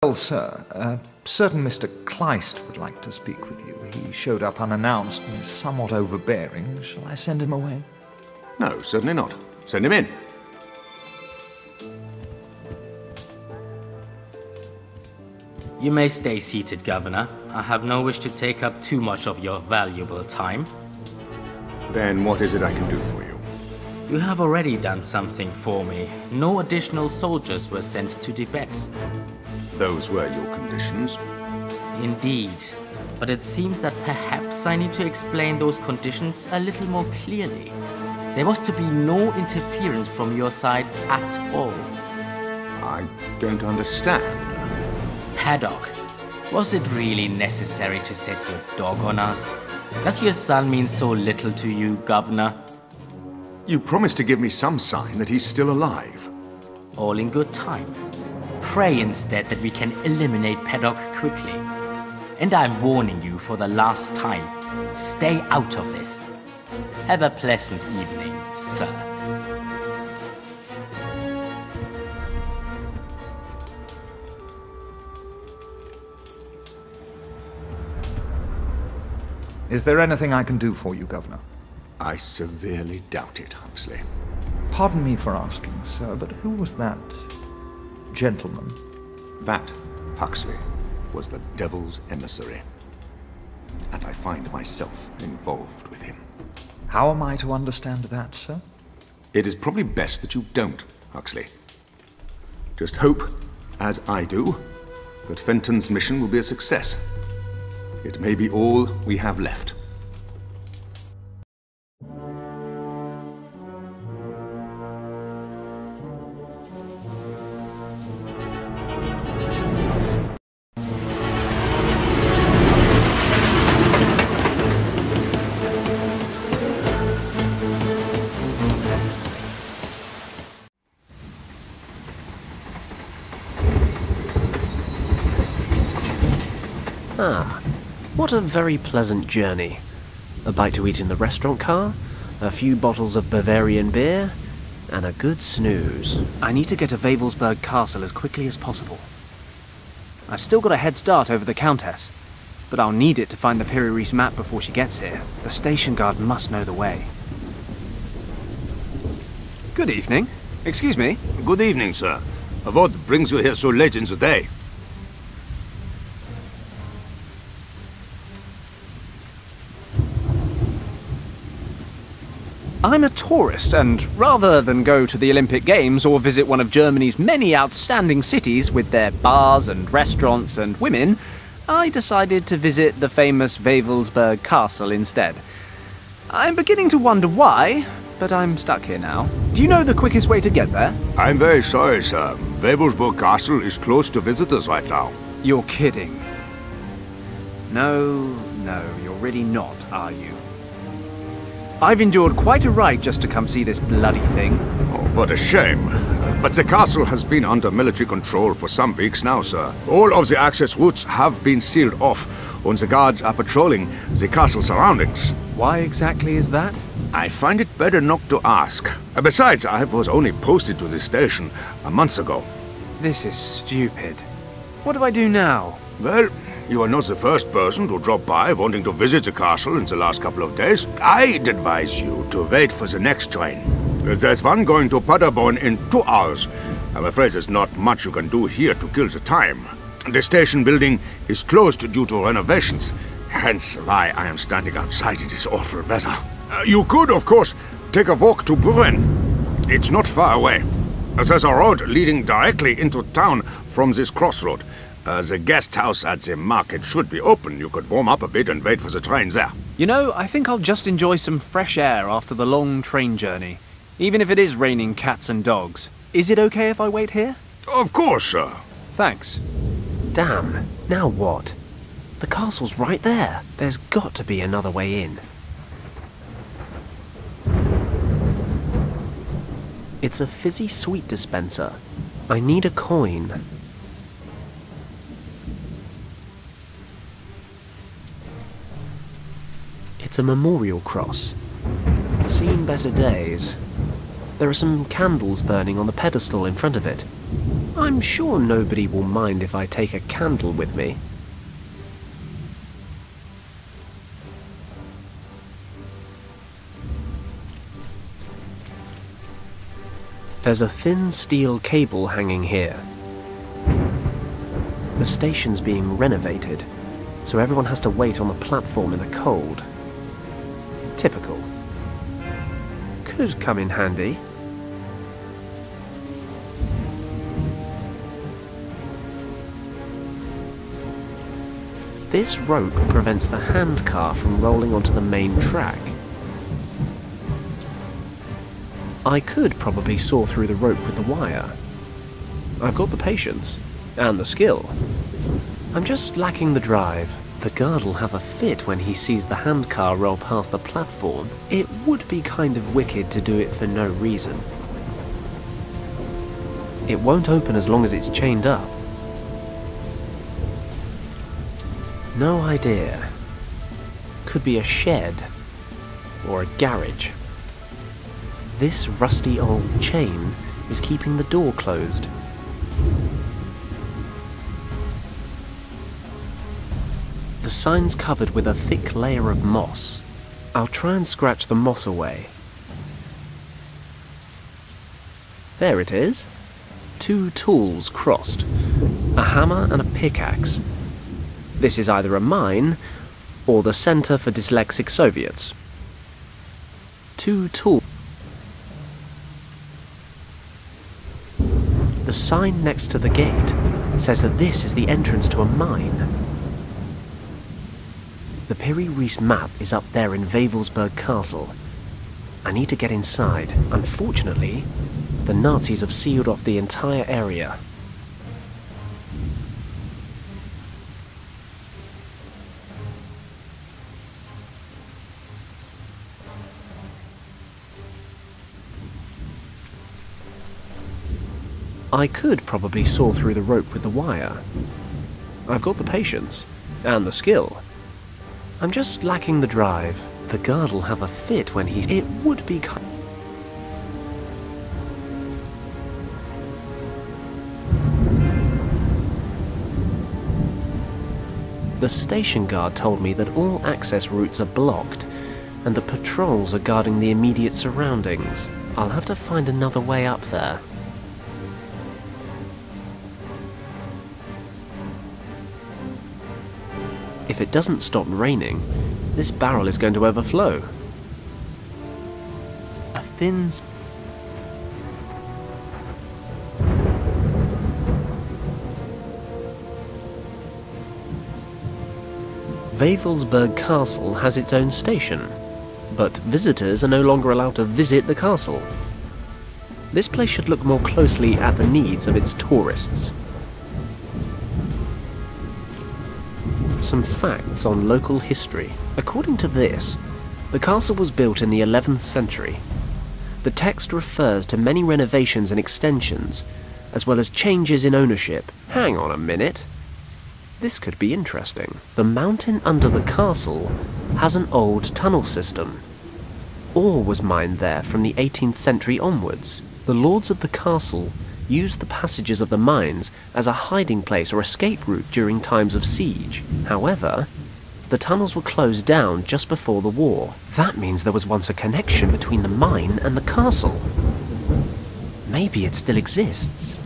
Well, sir, a certain Mr. Kleist would like to speak with you. He showed up unannounced and is somewhat overbearing. Shall I send him away? No, certainly not. Send him in. You may stay seated, Governor. I have no wish to take up too much of your valuable time. Then what is it I can do for you? You have already done something for me. No additional soldiers were sent to Tibet. Those were your conditions. Indeed. But it seems that perhaps I need to explain those conditions a little more clearly. There was to be no interference from your side at all. I don't understand. Paddock, was it really necessary to set your dog on us? Does your son mean so little to you, Governor? You promised to give me some sign that he's still alive. All in good time. Pray instead that we can eliminate Paddock quickly. And I'm warning you for the last time. Stay out of this. Have a pleasant evening, sir. Is there anything I can do for you, Governor? I severely doubt it, Huxley. Pardon me for asking, sir, but who was that gentleman? That, Huxley, was the Devil's emissary. And I find myself involved with him. How am I to understand that, sir? It is probably best that you don't, Huxley. Just hope, as I do, that Fenton's mission will be a success. It may be all we have left. What a very pleasant journey. A bite to eat in the restaurant car, a few bottles of Bavarian beer, and a good snooze. I need to get to Wavelsberg Castle as quickly as possible. I've still got a head start over the Countess, but I'll need it to find the Piri-Reis map before she gets here. The station guard must know the way. Good evening. Excuse me. Good evening, sir. What brings you here so late in the day? I'm a tourist, and rather than go to the Olympic Games or visit one of Germany's many outstanding cities with their bars and restaurants and women, I decided to visit the famous Wavelsberg Castle instead. I'm beginning to wonder why, but I'm stuck here now. Do you know the quickest way to get there? I'm very sorry, sir. Wavelsberg Castle is closed to visitors right now. You're kidding. No, you're really not, are you? I've endured quite a ride just to come see this bloody thing. Oh, what a shame. But the castle has been under military control for some weeks now, sir. All of the access routes have been sealed off, and the guards are patrolling the castle surroundings. Why exactly is that? I find it better not to ask. Besides, I was only posted to this station a month ago. This is stupid. What do I do now? Well, you are not the first person to drop by wanting to visit the castle in the last couple of days. I'd advise you to wait for the next train. There's one going to Paderborn in 2 hours. I'm afraid there's not much you can do here to kill the time. The station building is closed due to renovations, hence why I am standing outside in this awful weather. You could, of course, take a walk to Brünn. It's not far away. There's a road leading directly into town from this crossroad. The guest house at the market should be open. You could warm up a bit and wait for the train there. You know, I think I'll just enjoy some fresh air after the long train journey, even if it is raining cats and dogs. Is it okay if I wait here? Of course, sir. Thanks. Damn, now what? The castle's right there. There's got to be another way in. It's a fizzy sweet dispenser. I need a coin. It's a memorial cross. Seen better days. There are some candles burning on the pedestal in front of it. I'm sure nobody will mind if I take a candle with me. There's a thin steel cable hanging here. The station's being renovated, so everyone has to wait on the platform in the cold. Typical. Could come in handy. This rope prevents the handcar from rolling onto the main track. I could probably saw through the rope with the wire. I've got the patience and the skill. I'm just lacking the drive. The guard will have a fit when he sees the handcar roll past the platform. It would be kind of wicked to do it for no reason. It won't open as long as it's chained up. No idea. Could be a shed or a garage. This rusty old chain is keeping the door closed. The sign's covered with a thick layer of moss. I'll try and scratch the moss away. There it is. 2 tools crossed. A hammer and a pickaxe. This is either a mine or the Center for Dyslexic Soviets. 2 tools. The sign next to the gate says that this is the entrance to a mine. The Piri Reis map is up there in Wewelsburg Castle. I need to get inside. Unfortunately, the Nazis have sealed off the entire area. I could probably saw through the rope with the wire. I've got the patience and the skill. I'm just lacking the drive. The guard will have a fit when he's... It would be... The station guard told me that all access routes are blocked and the patrols are guarding the immediate surroundings. I'll have to find another way up there. If it doesn't stop raining, this barrel is going to overflow. A thin... Wewelsburg Castle has its own station, but visitors are no longer allowed to visit the castle. This place should look more closely at the needs of its tourists. Some facts on local history. According to this, the castle was built in the 11th century. The text refers to many renovations and extensions, as well as changes in ownership. Hang on a minute. This could be interesting. The mountain under the castle has an old tunnel system. Ore was mined there from the 18th century onwards. The lords of the castle used the passages of the mines as a hiding place or escape route during times of siege. However, the tunnels were closed down just before the war. That means there was once a connection between the mine and the castle. Maybe it still exists.